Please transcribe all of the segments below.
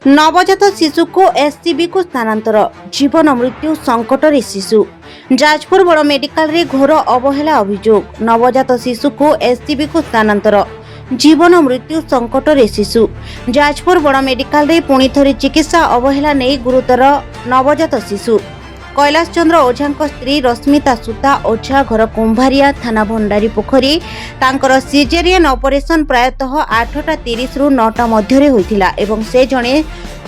नवजात शिशु को एससीबी को स्थानांतर जीवन मृत्यु संकट रे शिशु जाजपुर बड़ मेडिकल रे घोर अवहेला अभियोग नवजात शिशु को एससीबी को स्थानांतर जीवन मृत्यु संकट रे शिशु जाजपुर बड़ मेडिकल रे पुणी थरे चिकित्सा अवहेला नहीं गुरुतर नवजात शिशु कैलाश चंद्र ओझा स्त्री रश्मिता सुता ओझा घर कुंभारिया थाना भंडारी पोखरी तांकर सिजेरियन ऑपरेशन प्रायतः 8:30 रु 9टा मध्य होइथिला एवं से जणे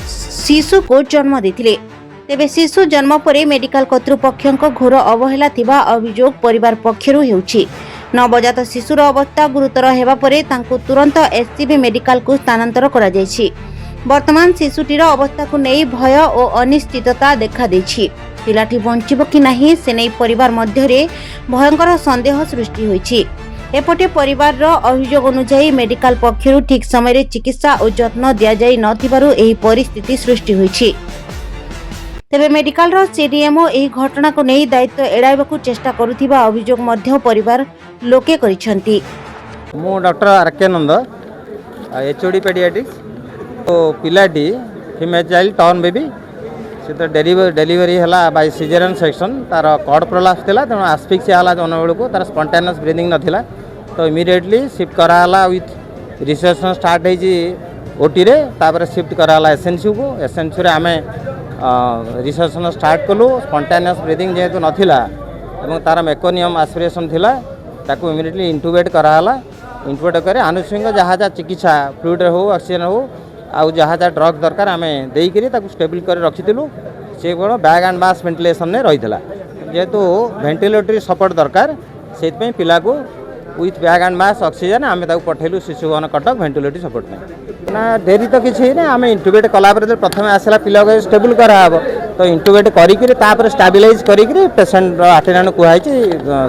शिशु को जन्म देथिले। तेबे शिशु जन्म पर मेडिकल कर्तृपक्षक घोर अवहेला थिबा अभियोग परिवार पक्षरु हेउछि। नवजात शिशुर अवस्था गुरुतर हेबा परे तांको तुरंत एससीबी मेडिकल को स्थानांतर करा जायछि। वर्तमान शिशुटीर अवस्था को नहीं भय और अनिश्चितता देखा देछि। पिलाटी बंचिब कि नहीं से नहीं परिवार मध्य भयंकर संदेह सृष्टि होइछि। एपटे परिवार अभियोग अनुसार मेडिकल पक्षरु ठीक समय चिकित्सा और जत्न दिया जाई नथिबारु एही परिस्थिति सृष्टि होइछि। तेबे मेडिकल रो सीडीएमओ एही घटना को नहीं दायित्व एड़ाइबाकू चेष्टा करुथिबा अभियोग मध्य परिवार लोके करिसंती। मु डॉक्टर आरके नंद एचओडी पेडियाट्रिक्स तो पिलाटी फीमेल चाइल्ड टर्न बेबी से तो डेलीवरी है बाय सिजेरियन सेक्शन तार कॉर्ड प्रोलाप्स थिला तेणु आस्फिक्सिया है जन बेलू तार स्पंटेनियस ब्रीदिंग नाला तो इमिडिएटली शिफ्ट कराला विथ रिसेप्शन स्टार्ट होती ओटी रे तापर शिफ्ट कराला एसएनसी को एसएनसी रे आमे रिसेप्शन स्टार्ट कलु स्पंटेनियस ब्रीदिंग जेहेतु नाला एवं तार मेकोनियम एस्पिरेशन थिला ताकू इमिडिएटली इंटुबेट कराला इंटुबेट करे आनुषंगिक जहाँ जहाँ चिकित्सा फ्लूइड हो ऑक्सीजन हो आउ जहाँ जहाँ ड्रग दरकार आम देकरी स्टेबल कर रखीलु से कौन बैग एंड मास वेंटिलेशन में रही जेहेतु वेंटिलेटरी सपोर्ट दरकार से पिला को with bag and mass oxygen आम पठेलु शिशुभवन कटक वेंटिलेटरी सपोर्ट में ना डेरी तो किसी ना आम इंटुबेट कलापर प्रथम आसला पिला स्टेबल कराब तो इंटुबेट कर स्टाबिलाइज कर पेसेंट अटेंडेंट कहुई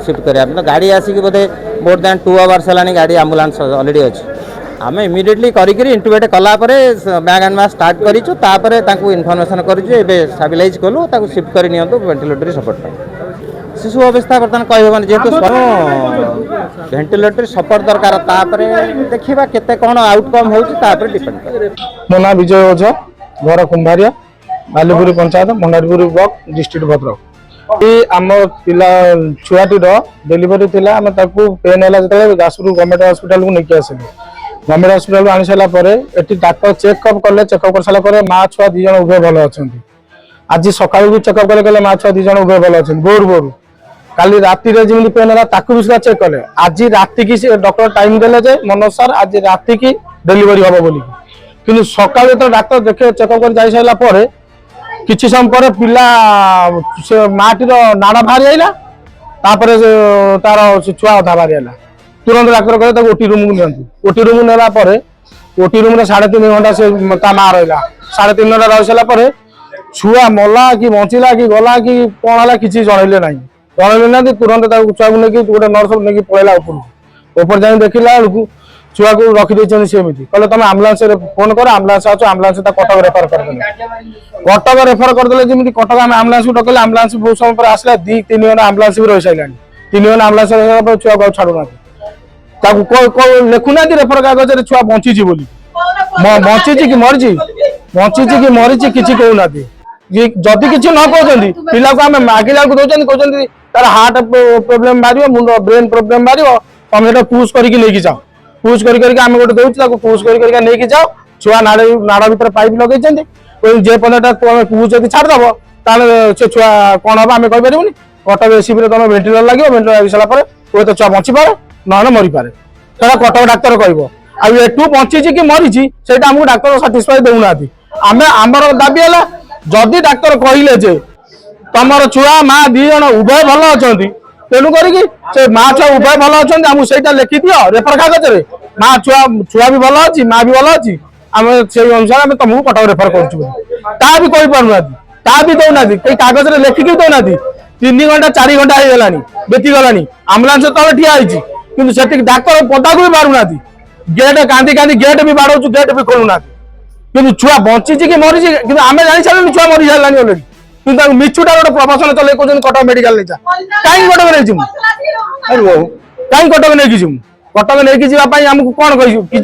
शिफ्ट करा तो गाड़ी आसिक बोधे मोर दैन 2 आवर्स है गाड़ी आम्बुलांस ऑलरेडी अच्छी आम इमिडिएटली करी इंटुबेट कलापर बैग एंड मास स्टार्ट करूँ इनफर्मेशन करूँ स्टाबिलाइज कलु शिफ्ट कर वेंटिलेटरी सपोर्ट शिशु अवस्था बर्तमान कहबन जेहेतु वेंटिलेटरी सपोर्ट दरकार देखा केते कौन आउटकम हो डिपेंड करे। मो ना विजय ओझा घर कुंभारिया बालीपुर पंचायत भंडारीपुर ब्लॉक डिस्ट्रिक्ट भद्रक ये आम पिला छुआटी डेलीवरी थिला आम ताकू पेन है जो जाजपुर गवर्नमेंट हॉस्पिटल को लेकिन आसिलु गवर्नमेंट हॉस्पिटल आनी सारा डाक्तर चेकअप कले चेकअप कर सारा माँ छुआ दी जन उभय भल अच्छा आज सकाल भी चेकअप कले माँ छुआ दी जन उभय भल अच्छा भोर भोर काली राति जमी पेन है भी सुधा चेक कले आज राति की डॉक्टर टाइम देले जे मनोज सर आज राति की डेलीवरी हम बोली कि सकाल जो डाक्तर देखे चेकअप कर जाई सारा किसी समय पर पिला माटीर नाड़ बाहरी आईला तार छुआ अधा बाहरी आला तुरंत डाक्तर कहे ओटी रूम को नियंतु ओटी रूम नेला ओटी रूम 3.5 घंटा से माँ रहा 3.5 घंटा रही सारा छुआ मला कि बचिला कि गला कि कौन है किसी जनइले ना जनइले ना तुरंत छुआ को लेकिन गोटे नर्स नहीं पलैला ऊपर जाए देखला बेलू छुआ को रखीदे सेमती कहले तुम आम्बुलांस फोन कर आम्बुलांस आस आम्बुलांस कटक रेफर करदे कटक रेफर करदे जमी कटक आम आम्बुलांस को डकले आम्बुलांस बहुत समय पर आसला 2-3 घंटा आम्बुलांस भी रही सारे 3 घंटा आम्बुलांस रहा छुआ को छाड़ूना लिखुना रेफर कागज छुआ बंची बंची कि मरीची किसी कहूना जदि किसी न कहते पिला को आम मागिला दौरान कहते तार हार्ट प्रोब्लेम बाहर मुंड ब्रेन प्रोब्लेम बाहर तुम ये पुश करके जाओ पुश करके गोटे दौर पुश करके जाओ छुआ नाड़ भर पाइप लगे जे पर्यटन तुम पुश जब छाड़देव से छुआ कौन हम आम कहीपर कटक एसीबी तुम वेंटिलेटर लगे वेंटिलेटर लग सारा हुए तो छुआ बची पारे ना मरी पारे से कटक डाक्तर कह एटू बची कि मरीची से आमको डाक्तर साटिस्फाई देना आम आमर दाबी है जदि डाक्तर कहले जे तुम छुआ माँ 2 जन उभय भल अच्छा तेणु कर माँ छुआ उभय भल अच्छा आमको से लिखि दि रेफर कागज माँ छुआ भी भल अच्छी माँ भी भल अच्छी आम से अनुसार आम तुमको कटक रेफर कर भी कही पार ता भी दौना कई कागज लिखिकी दौना 3 घंटा 4 घंटा होगा बीतीगला आम्बुलांस तले ठिया कि डाक्तर पदा को भी बाहरुना गेट कांदी कांदी गेट भी बाड़ौ गेट भी खोलुना कि छुआ बची कि मरी कि आम जानी सारे छुआ मरी सारे अलरेडी कि मिछुटा गोटे प्रफेसन चल कहते कटक मेडिकल कहीं कटक नहीं कहीं कटक नहीं कटक नहीं जावाई आमको कौन कही कि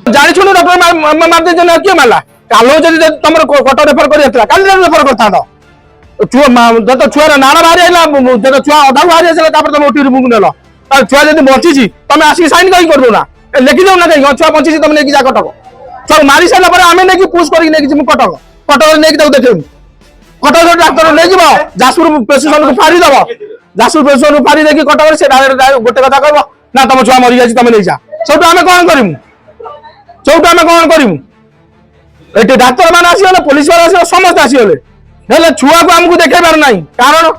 जानी छुणी डॉक्टर मार दे किए मारला कालो जदि तुम कटक रेफर कर काली रेफर करता छुआ तो छुआर नाड़ बाहरी आइला छुआ अधा बाहरी आसा तुम ओटी रूम नेल छुआ जब बची तुम आसिक साइन कहीं कर दौना लिखि दौ ना कहीं छुआ बची तुम नहीं जा कटक छुआ मारी सारा आम नहीं पुश करके कटक कटक नहीं देखेबू कटक डाक्तर नहीं जाजपुर प्रेसक्रिप्शन को फाड़ी दब जाजपुर प्रेसक्रिप्शन को फाड़ी देकी कटक से डायरेक्ट गोटे कथा कह ना तुम छुआ मरी जाए तुम नहीं जा सब आम कौन करूँ चौटा आम कौन करूँ ये डाक्तर मैंने आसगले पुलिस वाला आस समस्त आसगले छुआ को आमको देखे पार ना कारण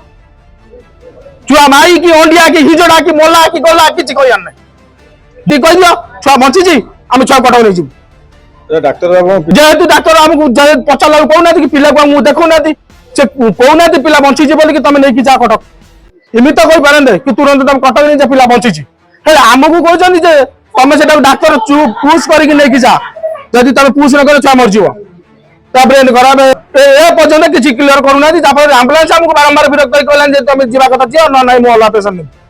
छुआ माई कि अंडिया कि हिजड़ा कि मोला कि गला कि कह ठीक कह दियो छुआ बची आम छुआ कटक नहीं जीव जेहेतु डाक्तर आमको पचारा कहना कि पिला को आमको देखना से कहना पिला बची बोल तुम नहीं जा कटक एमती तो कही पारे कि तुरंत तुम कटक नहीं जा पिला बची आमको कहते तुम से डाक्तर पुश करके जा जदि तुम पुश न कर छुआ मरज ब्रेन खराब पर्यटन किसी क्लीयर करूना आम्बुलांस आमको बारंबार विरक्त कहलानी तुम जीवा कथा जी ना ना मुझे पेसेंट नहीं